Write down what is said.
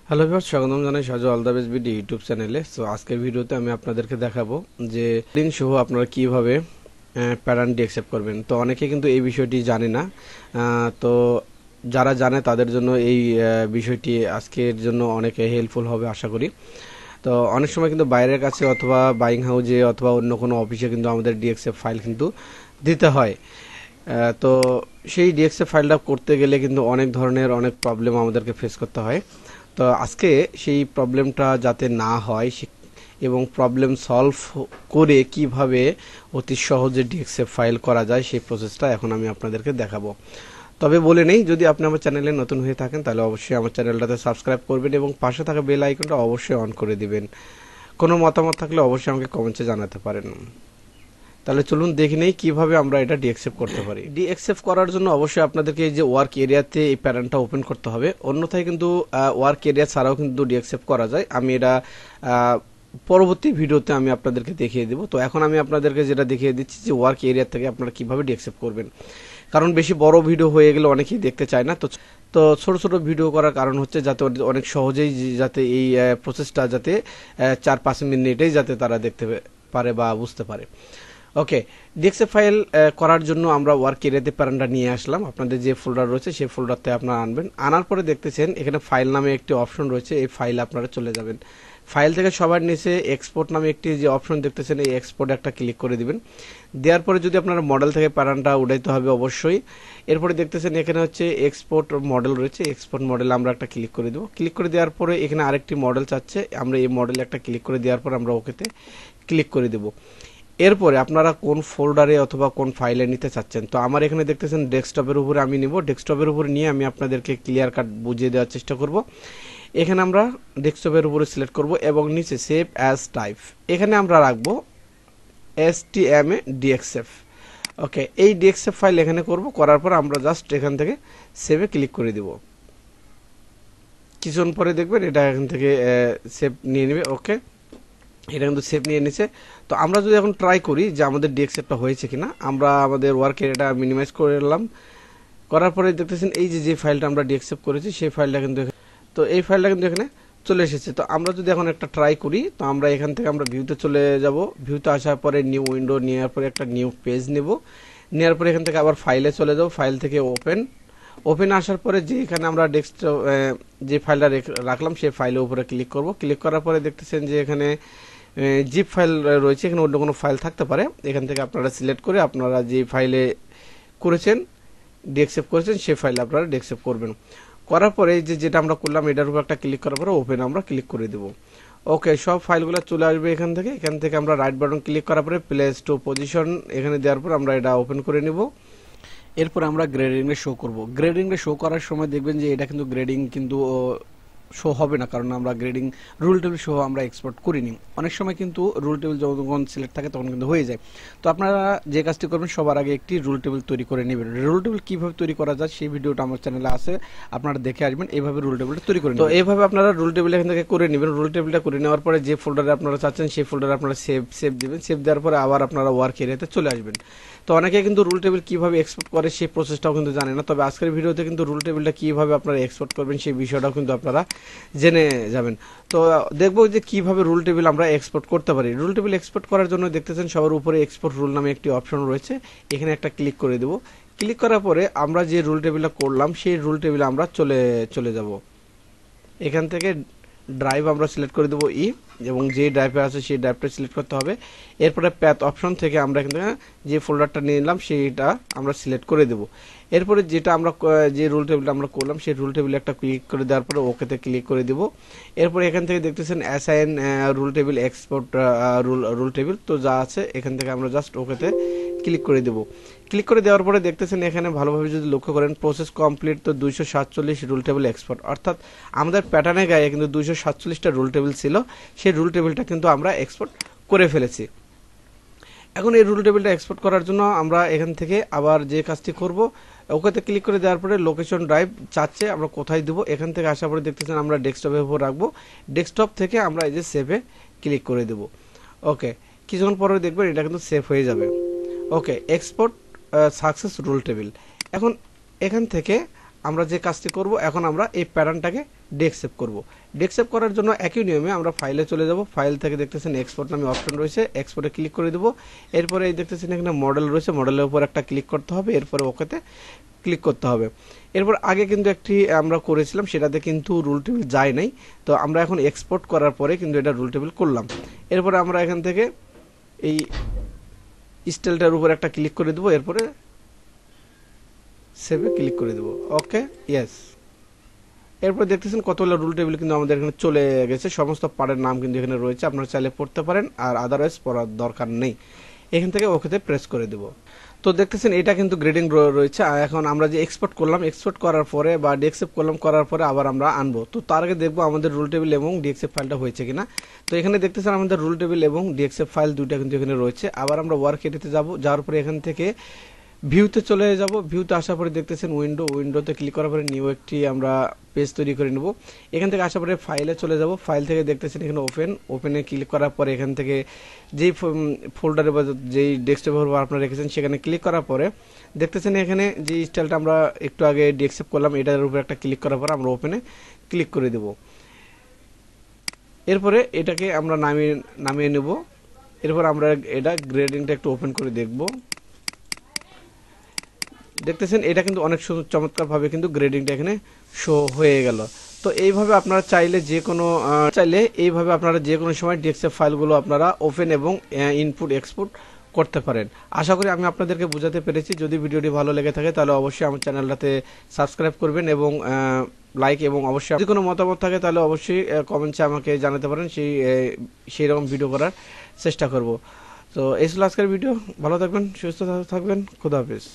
Hello viewers, স্বাগতম জানাই Saju all the best video YouTube চ্যানেলে। সো আজকের ভিডিওতে আমি আপনাদেরকে দেখাবো যে লিঙ্ক সহ আপনারা কিভাবে প্যাটার্ন ডিএক্সেপ্ট করবেন। তো অনেকে কিন্তু এই বিষয়টি জানে না। তো যারা জানে তাদের জন্য এই বিষয়টি আজকের জন্য অনেক হেল্পফুল হবে আশা করি। তো অনেক সময় কিন্তু বাইরের কাছে অথবা বাইং হাউজে অথবা অন্য কোনো অফিসে কিন্তু আমাদের ডিএক্সএফ ফাইল কিন্তু দিতে হয়। তো সেই ডিএক্সএফ ফাইলটা করতে গেলে কিন্তু অনেক ধরনের অনেক প্রবলেম আমাদেরকে ফেস করতে হয়। তো আজকে সেই প্রবলেমটা যাতে না হয় এবং প্রবলেম সলভ করে কিভাবে অতি সহজে ডিএক্সএফ ফাইল করা যায় সেই প্রসেসটা এখন আমি আপনাদেরকে দেখাবো। তবে বলে নেই, যদি আপনি আমার চ্যানেলে নতুন হয়ে থাকেন তাহলে অবশ্যই আমার চ্যানেলটাতে সাবস্ক্রাইব করবেন এবং পাশে থাকা বেল আইকনটা অবশ্যই অন করে দিবেন। কোনো মতামত থাকলে অবশ্যই আমাকে কমেন্টে জানাতে পারেন। তাহলে চলুন দেখে নেই কিভাবে আমরা এটা ডিএক্সেপ্ট করতে পারি। ডিএক্সেপ্ট করার জন্য অবশ্যই আপনাদেরকে এই যে ওয়ার্ক এরিয়াতে এই প্যাটার্নটা ওপেন করতে হবে, অন্যথায় কিন্তু ওয়ার্ক এরিয়া ছাড়াও কিন্তু ডিএক্সেপ্ট করা যায়। আমি এটা পরবর্তী ভিডিওতে আমি আপনাদেরকে দেখিয়ে দেবো। তো এখন আমি আপনাদেরকে যেটা দেখিয়ে দিচ্ছি যে ওয়ার্ক এরিয়া থেকে আপনারা কিভাবে ডিএক্সেপ্ট করবেন, কারণ বেশি বড় ভিডিও হয়ে গেলে অনেকেই দেখতে চায় না। তো ছোট ছোট ভিডিও করার কারণ হচ্ছে যাতে অনেক সহজেই যাতে এই প্রসেসটা যাতে 4-5 মিনিটেই যাতে তারা দেখতে পারে বা বুঝতে পারে। ওকে, ডিএক্সএফ ফাইল করার জন্য আমরা ওয়ার্ক এরিয়াতে প্যাটার্নটা নিয়ে আসলাম। আপনাদের যে ফোল্ডার রয়েছে সেই ফোল্ডারতে আপনারা আনবেন। আনার পরে দেখতেছেন এখানে ফাইল নামে একটি অপশন রয়েছে, এই ফাইলে আপনারা চলে যাবেন। ফাইল থেকে সবার নিচে এক্সপোর্ট নামে একটি যে অপশন দেখতেছেন, এই এক্সপোর্ট একটা ক্লিক করে দিবেন। দেওয়ার পরে যদি আপনারা মডেল থেকে প্যাটার্নটা উঠাইতে হবে অবশ্যই। এরপরে দেখতেছেন এখানে হচ্ছে এক্সপোর্ট মডেল রয়েছে, এক্সপোর্ট মডেল আমরা একটা ক্লিক করে দেবো। ক্লিক করে দেওয়ার পরে এখানে আরেকটি মডেল চাচ্ছে, আমরা এই মডেলে একটা ক্লিক করে দেওয়ার পর আমরা ওকেতে ক্লিক করে দেবো। এরপরে আপনারা কোন ফোল্ডারে অথবা কোন ফাইলে নিতে চাচ্ছেন, তো আমার এখানে দেখতেছেন ডেস্কটপের উপরে আমি নিব। ডেস্কটপের উপরে নিয়ে আমি আপনাদেরকে ক্লিয়ার কাট বুঝিয়ে দেওয়ার চেষ্টা করব। এখানে আমরা ডেস্কটপের উপরে সিলেক্ট করব এবং নিচে সেভ অ্যাজ টাইপ এখানে আমরা রাখবো HTML ওকে, এই ডিএক্সএফ ফাইল এখানে করব। করার পর আমরা জাস্ট এখান থেকে সেভে ক্লিক করে দিব। কিছুক্ষণ পরে দেখবেন এটা এখান থেকে সেভ নিয়ে নেবে। ওকে, এটা কিন্তু সেভ নিয়ে নিছে। তো আমরা যদি এখন ট্রাই করি যে আমাদের ডিএক্সএফটা হয়েছে কিনা, আমরা আমাদের ওয়ার্ক এরিয়াটা মিনিমাইজ করে নিলাম। করার পরে দেখতেছেন এই যে ফাইলটা আমরা ডিএক্সএফ করেছি সেই ফাইলটা কিন্তু এই ফাইলটা কিন্তু এখানে চলে এসেছে। তো আমরা যদি এখন একটা ট্রাই করি, তো আমরা এখান থেকে আমরা ভিউতে চলে যাব। ভিউতে আসার পরে নিউ উইন্ডো নেওয়ার পরে একটা নিউ পেজ নেব। নেওয়ার পরে এখান থেকে আবার ফাইলে চলে যাব। ফাইল থেকে ওপেন আসার পরে যে এখানে আমরা ডেস্কটপ যে ফাইলটা রাখলাম সেই ফাইলের উপরে ক্লিক করব। ক্লিক করার পরে দেখতেছেন যে এখানে জিপ ফাইল রয়েছে, এখানে অন্য কোনো ফাইল থাকতে পারে। এখান থেকে আপনারা সিলেক্ট করে আপনারা যে ফাইলে করেছেন ডিএক্সেপ্ট করেছেন সেই ফাইলে আপনারা ডিএক্সেপ্ট করবেন। করার পরে যেটা আমরা করলাম এটার উপর একটা ক্লিক করার পরে ওপেন আমরা ক্লিক করে দেব। ওকে, সব ফাইলগুলো চলে আসবে এখান থেকে আমরা রাইট বাটন ক্লিক করার পরে প্লেস টু পজিশন এখানে দেওয়ার পর আমরা এটা ওপেন করে নেব। এরপর আমরা গ্রেডিংয়ে শো করব। গ্রেডিংয়ে শো করার সময় দেখবেন যে এটা কিন্তু গ্রেডিং কিন্তু শো হবে না, কারণ আমরা গ্রেডিং রুল টেবিল সহ আমরা এক্সপোর্ট করিনি। অনেক সময় কিন্তু রুল টেবিল যখন সিলেক্ট থাকে তখন কিন্তু হয়ে যায়। তো আপনারা যে কাজটি করবেন সবার আগে একটি রুল টেবিল তৈরি করে নেবেন। রুল টেবিল কীভাবে তৈরি করা যায় সেই ভিডিওটা আমার চ্যানেলে আছে, আপনারা দেখে আসবেন। এইভাবে রুল টেবিলটা তৈরি করে, তো এইভাবে আপনারা রুল টেবিল এখান থেকে করে নেবেন। রুল টেবিলটা করে নেওয়ার পরে যে ফোল্ডারে আপনারা চাচ্ছেন সেই ফোল্ডারে আপনারা সেভ দেবেন। সেভ দেওয়ার পরে আবার আপনারা ওয়ার্ক এরিয়াতে চলে আসবেন। তো অনেকে কিন্তু রুল টেবিল কীভাবে এক্সপোর্ট করে সেই প্রসেসটাও কিন্তু জানে না। তবে আজকের ভিডিওতে কিন্তু রুল টেবিলটা কীভাবে আপনারা এক্সপোর্ট করবেন সেই বিষয়টাও কিন্তু আপনারা জেনে যাবেন। তো দেখবো যে কিভাবে রুল টেবিল আমরা এক্সপোর্ট করতে পারি। রুল টেবিল এক্সপোর্ট করার জন্য দেখতেছেন সবার উপরে এক্সপোর্ট রুল নামে একটি অপশন রয়েছে, এখানে একটা ক্লিক করে দেব। ক্লিক করার পরে আমরা যে রুল টেবিলটা করলাম সেই রুল টেবিলে আমরা চলে যাব। এখান থেকে ড্রাইভ আমরা সিলেক্ট করে দেবো এবং যে ড্রাইভে আছে সেই ড্রাইভটা সিলেক্ট করতে হবে। এরপরে প্যাথ অপশন থেকে আমরা এখান থেকে যে ফোল্ডারটা নিয়ে নিলাম সেইটা আমরা সিলেক্ট করে দেব। এরপরে যেটা আমরা যে রুল টেবিলটা আমরা করলাম সেই রুল টেবিলে একটা ক্লিক করে দেওয়ার পরে ওকেতে ক্লিক করে দেব। এরপরে এখান থেকে দেখতেছেন assign rule table export rule table, তো যা আছে এখান থেকে আমরা জাস্ট ওকেতে ক্লিক করে দেব। ক্লিক করে দেওয়ার পরে দেখতেছেন এখানে ভালোভাবে যদি লক্ষ্য করেন প্রসেস কমপ্লিট, তো 247 রুল টেবিল এক্সপোর্ট, অর্থাৎ আমাদের প্যাটার্নের গায়ে কিন্তু 247টা রুল টেবিল ছিল, সেই রুল টেবিলটা কিন্তু আমরা এক্সপোর্ট করে ফেলেছি। এখন এই রুল টেবিলটা এক্সপোর্ট করার জন্য আমরা এখান থেকে আবার যে কাজটি করব, ওকেতে ক্লিক করে দেওয়ার পরে লোকেশন ড্রাইভ চাচ্ছে আমরা কোথায় দেবো, এখান থেকে আসার পরে দেখতেছেন আমরা ডেস্কটপের উপর রাখবো। ডেস্কটপ থেকে আমরা এই যে সেভে ক্লিক করে দেব। ওকে, কিছুক্ষণ পরে দেখবেন এটা কিন্তু সেভ হয়ে যাবে। ওকে, এক্সপোর্ট সাকসেস রুল টেবিল। এখন এখান থেকে আমরা যে কাজটি করব, এখন আমরা এই প্যাটার্নটাকে ডেক্সেপ করব। ডেক্সেপ করার জন্য একই নিয়মে আমরা ফাইলে চলে যাব। ফাইল থেকে দেখতেছেন এক্সপোর্ট নামে অপশন রয়েছে, এক্সপোর্টে ক্লিক করে দেব। এরপরে এই দেখতেছেন এখানে মডেল রয়েছে, মডেলের উপর একটা ক্লিক করতে হবে, এরপরে ওকেতে ক্লিক করতে হবে। এরপর আগে কিন্তু একটি আমরা করেছিলাম, সেটাতে কিন্তু রুল টেবিল যায় নাই। তো আমরা এখন এক্সপোর্ট করার পরে কিন্তু এটা রুল টেবিল করলাম। এরপরে আমরা এখান থেকে এই স্টাইলটার উপর একটা ক্লিক করে দেবো, এরপরে সেভে ক্লিক করে দেবো। ওকে, ইয়েস। এরপর দেখতেছেন কতগুলো রুল টেবিল কিন্তু আমাদের এখানে চলে গেছে, সমস্ত পার্টের নাম কিন্তু এখানে রয়েছে। আপনারা চাইলে পড়তে পারেন, আর আদারওয়াইজ পড়ার দরকার নেই। এখান থেকে ওকেতে প্রেস করে দেব। তো দেখতেছেন এটা কিন্তু গ্রেডিং রয়েছে। এখন আমরা যে এক্সপোর্ট করলাম, এক্সপোর্ট করার পরে বা ডিএক্সএফ করলাম, করার পরে আবার আমরা আনবো। তো তার আগে দেখবো আমাদের রুল টেবিল এবং ডিএক্সএফ ফাইলটা হয়েছে কিনা। তো এখানে দেখতেছেন আমাদের রুল টেবিল এবং ডিএক্সএফ ফাইল দুইটা কিন্তু এখানে রয়েছে। আবার আমরা ওয়ার্ক এরিয়াতে যাব, যাওয়ার পরে এখান থেকে ভিউতে চলে যাব। ভিউতে আসার পরে দেখতেছেন উইন্ডোতে ক্লিক করার পরে নিউ একটি আমরা পেজ তৈরি করে নেব। এখান থেকে আসার পরে ফাইলে চলে যাব। ফাইল থেকে দেখতেছেন এখানে ওপেনে ক্লিক করার পরে এখান থেকে যেই ফোল্ডারে বা যেই ডেস্কটপের উপর আপনারা রেখেছেন সেখানে ক্লিক করার পরে দেখতেছেন এখানে যে স্টাইলটা আমরা একটু আগে ডিএক্সেপ্ট করলাম, এটার উপর একটা ক্লিক করার পর আমরা ওপেনে ক্লিক করে দেব। এরপরে এটাকে আমরা নামিয়ে নেব। এরপর আমরা এটা গ্রেডিংটা একটু ওপেন করে দেখব। দেখতেছেন এটা কিন্তু অনেক চমৎকারভাবে কিন্তু গ্রেডিংটা এখানে শো হয়ে গেল। তো এইভাবে আপনারা চাইলে এইভাবে আপনারা যে কোনো সময় ডিএক্সএফ ফাইলগুলো আপনারা ওপেন এবং ইনপুট এক্সপোর্ট করতে পারেন। আশা করি আমি আপনাদেরকে বোঝাতে পেরেছি। যদি ভিডিওটি ভালো লেগে থাকে তাহলে অবশ্যই আমার চ্যানেলটাতে সাবস্ক্রাইব করবেন এবং লাইক, এবং অবশ্যই যদি কোনো মতামত থাকে তাহলে অবশ্যই কমেন্টসে আমাকে জানাতে পারেন, সেই রকম ভিডিও করার চেষ্টা করব। তো এই ছিল আজকের ভিডিও। ভালো থাকবেন, সুস্থ থাকবেন, খুদা হাফেজ।